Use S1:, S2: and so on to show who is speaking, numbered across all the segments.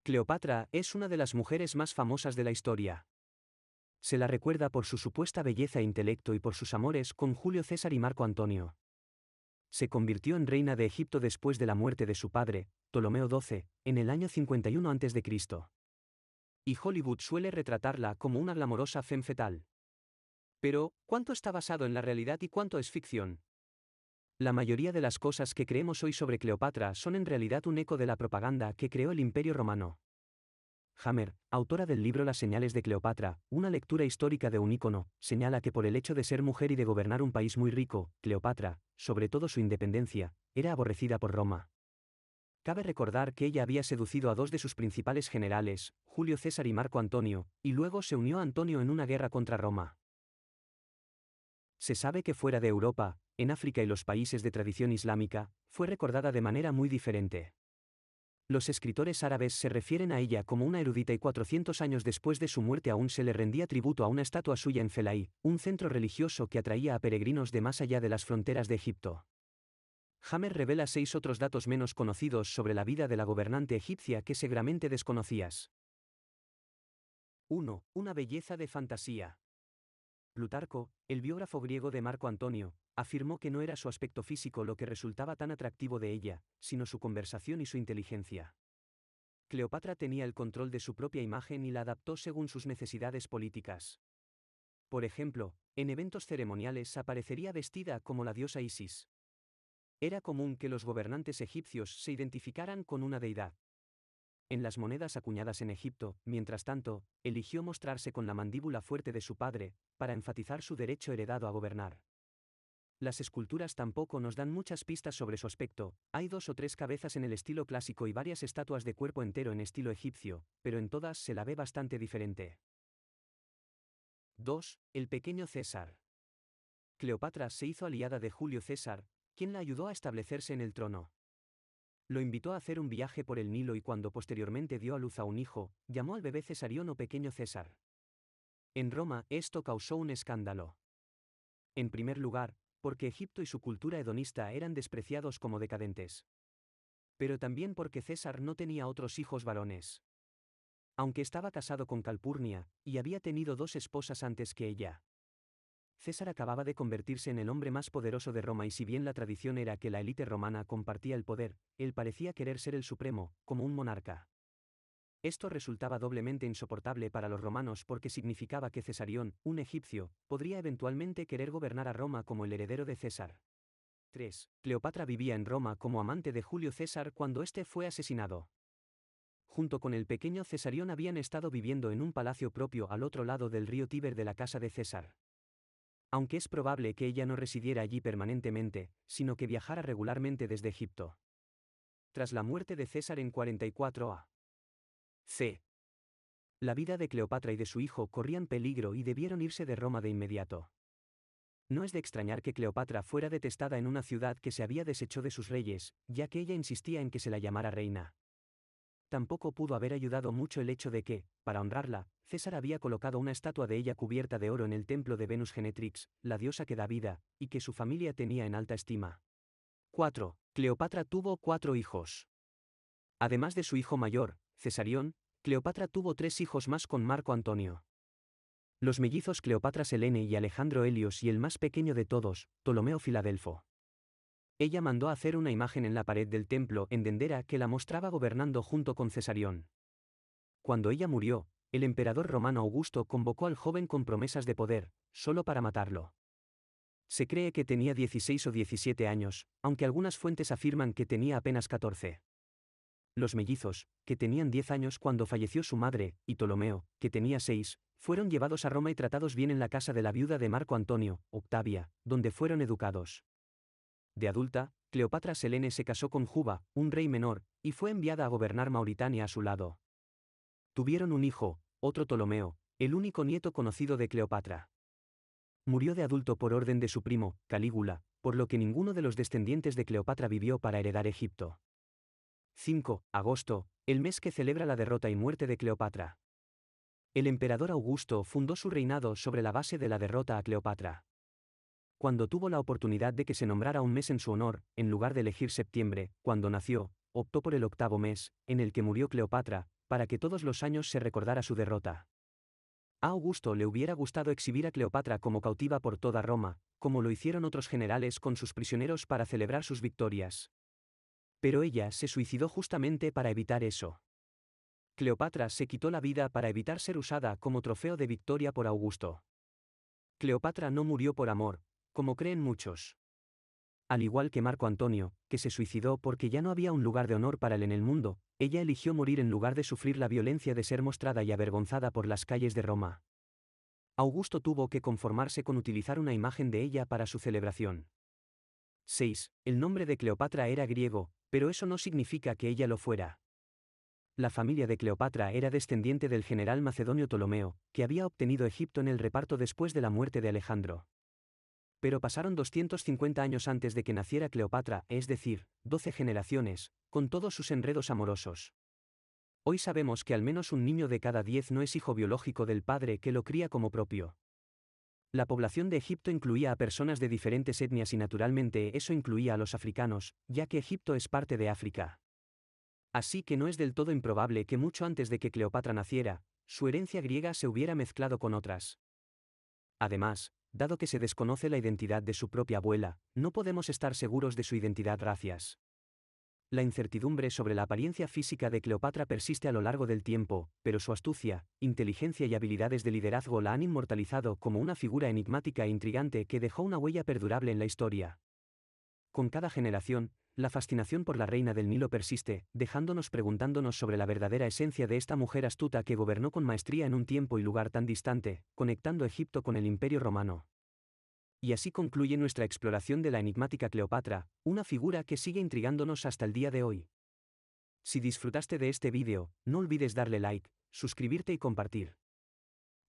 S1: Cleopatra es una de las mujeres más famosas de la historia. Se la recuerda por su supuesta belleza e intelecto y por sus amores con Julio César y Marco Antonio. Se convirtió en reina de Egipto después de la muerte de su padre, Ptolomeo XII, en el año 51 a.C. Y Hollywood suele retratarla como una glamorosa femme fatale. Pero, ¿cuánto está basado en la realidad y cuánto es ficción? La mayoría de las cosas que creemos hoy sobre Cleopatra son en realidad un eco de la propaganda que creó el Imperio Romano. Hammer, autora del libro Las señales de Cleopatra, una lectura histórica de un ícono, señala que por el hecho de ser mujer y de gobernar un país muy rico, Cleopatra, sobre todo su independencia, era aborrecida por Roma. Cabe recordar que ella había seducido a dos de sus principales generales, Julio César y Marco Antonio, y luego se unió a Antonio en una guerra contra Roma. Se sabe que fuera de Europa, en África y los países de tradición islámica, fue recordada de manera muy diferente. Los escritores árabes se refieren a ella como una erudita y 400 años después de su muerte aún se le rendía tributo a una estatua suya en Felaí, un centro religioso que atraía a peregrinos de más allá de las fronteras de Egipto. Hammer revela 6 otros datos menos conocidos sobre la vida de la gobernante egipcia que seguramente desconocías. 1. Una belleza de fantasía. Plutarco, el biógrafo griego de Marco Antonio, afirmó que no era su aspecto físico lo que resultaba tan atractivo de ella, sino su conversación y su inteligencia. Cleopatra tenía el control de su propia imagen y la adaptó según sus necesidades políticas. Por ejemplo, en eventos ceremoniales aparecería vestida como la diosa Isis. Era común que los gobernantes egipcios se identificaran con una deidad. En las monedas acuñadas en Egipto, mientras tanto, eligió mostrarse con la mandíbula fuerte de su padre, para enfatizar su derecho heredado a gobernar. Las esculturas tampoco nos dan muchas pistas sobre su aspecto, hay 2 o 3 cabezas en el estilo clásico y varias estatuas de cuerpo entero en estilo egipcio, pero en todas se la ve bastante diferente. 2. El pequeño César. Cleopatra se hizo aliada de Julio César, quien la ayudó a establecerse en el trono. Lo invitó a hacer un viaje por el Nilo y cuando posteriormente dio a luz a un hijo, llamó al bebé Cesarión o pequeño César. En Roma, esto causó un escándalo. En primer lugar, porque Egipto y su cultura hedonista eran despreciados como decadentes. Pero también porque César no tenía otros hijos varones. Aunque estaba casado con Calpurnia, y había tenido 2 esposas antes que ella. César acababa de convertirse en el hombre más poderoso de Roma y si bien la tradición era que la élite romana compartía el poder, él parecía querer ser el supremo, como un monarca. Esto resultaba doblemente insoportable para los romanos porque significaba que Cesarión, un egipcio, podría eventualmente querer gobernar a Roma como el heredero de César. 3. Cleopatra vivía en Roma como amante de Julio César cuando éste fue asesinado. Junto con el pequeño Cesarión habían estado viviendo en un palacio propio al otro lado del río Tíber de la casa de César. Aunque es probable que ella no residiera allí permanentemente, sino que viajara regularmente desde Egipto. Tras la muerte de César en 44 a.C., la vida de Cleopatra y de su hijo corrían peligro y debieron irse de Roma de inmediato. No es de extrañar que Cleopatra fuera detestada en una ciudad que se había deshecho de sus reyes, ya que ella insistía en que se la llamara reina. Tampoco pudo haber ayudado mucho el hecho de que, para honrarla, César había colocado una estatua de ella cubierta de oro en el templo de Venus Genetrix, la diosa que da vida, y que su familia tenía en alta estima. 4. Cleopatra tuvo 4 hijos. Además de su hijo mayor, Cesarión, Cleopatra tuvo 3 hijos más con Marco Antonio. Los mellizos Cleopatra Selene y Alejandro Helios y el más pequeño de todos, Ptolomeo Filadelfo. Ella mandó hacer una imagen en la pared del templo en Dendera que la mostraba gobernando junto con Cesarión. Cuando ella murió, el emperador romano Augusto convocó al joven con promesas de poder, solo para matarlo. Se cree que tenía 16 o 17 años, aunque algunas fuentes afirman que tenía apenas 14. Los mellizos, que tenían 10 años cuando falleció su madre, y Ptolomeo, que tenía 6, fueron llevados a Roma y tratados bien en la casa de la viuda de Marco Antonio, Octavia, donde fueron educados. De adulta, Cleopatra Selene se casó con Juba, un rey menor, y fue enviada a gobernar Mauritania a su lado. Tuvieron un hijo, otro Ptolomeo, el único nieto conocido de Cleopatra. Murió de adulto por orden de su primo, Calígula, por lo que ninguno de los descendientes de Cleopatra vivió para heredar Egipto. 5. Agosto, el mes que celebra la derrota y muerte de Cleopatra. El emperador Augusto fundó su reinado sobre la base de la derrota a Cleopatra. Cuando tuvo la oportunidad de que se nombrara un mes en su honor, en lugar de elegir septiembre, cuando nació, optó por el 8º mes, en el que murió Cleopatra, para que todos los años se recordara su derrota. A Augusto le hubiera gustado exhibir a Cleopatra como cautiva por toda Roma, como lo hicieron otros generales con sus prisioneros para celebrar sus victorias. Pero ella se suicidó justamente para evitar eso. Cleopatra se quitó la vida para evitar ser usada como trofeo de victoria por Augusto. Cleopatra no murió por amor, como creen muchos. Al igual que Marco Antonio, que se suicidó porque ya no había un lugar de honor para él en el mundo, ella eligió morir en lugar de sufrir la violencia de ser mostrada y avergonzada por las calles de Roma. Augusto tuvo que conformarse con utilizar una imagen de ella para su celebración. 6. El nombre de Cleopatra era griego, pero eso no significa que ella lo fuera. La familia de Cleopatra era descendiente del general macedonio Ptolomeo, que había obtenido Egipto en el reparto después de la muerte de Alejandro. Pero pasaron 250 años antes de que naciera Cleopatra, es decir, 12 generaciones, con todos sus enredos amorosos. Hoy sabemos que al menos un niño de cada 10 no es hijo biológico del padre que lo cría como propio. La población de Egipto incluía a personas de diferentes etnias y naturalmente eso incluía a los africanos, ya que Egipto es parte de África. Así que no es del todo improbable que mucho antes de que Cleopatra naciera, su herencia griega se hubiera mezclado con otras. Además, dado que se desconoce la identidad de su propia abuela, no podemos estar seguros de su identidad gracias. La incertidumbre sobre la apariencia física de Cleopatra persiste a lo largo del tiempo, pero su astucia, inteligencia y habilidades de liderazgo la han inmortalizado como una figura enigmática e intrigante que dejó una huella perdurable en la historia. Con cada generación, la fascinación por la reina del Nilo persiste, dejándonos preguntándonos sobre la verdadera esencia de esta mujer astuta que gobernó con maestría en un tiempo y lugar tan distante, conectando Egipto con el Imperio Romano. Y así concluye nuestra exploración de la enigmática Cleopatra, una figura que sigue intrigándonos hasta el día de hoy. Si disfrutaste de este vídeo, no olvides darle like, suscribirte y compartir.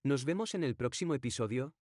S1: Nos vemos en el próximo episodio.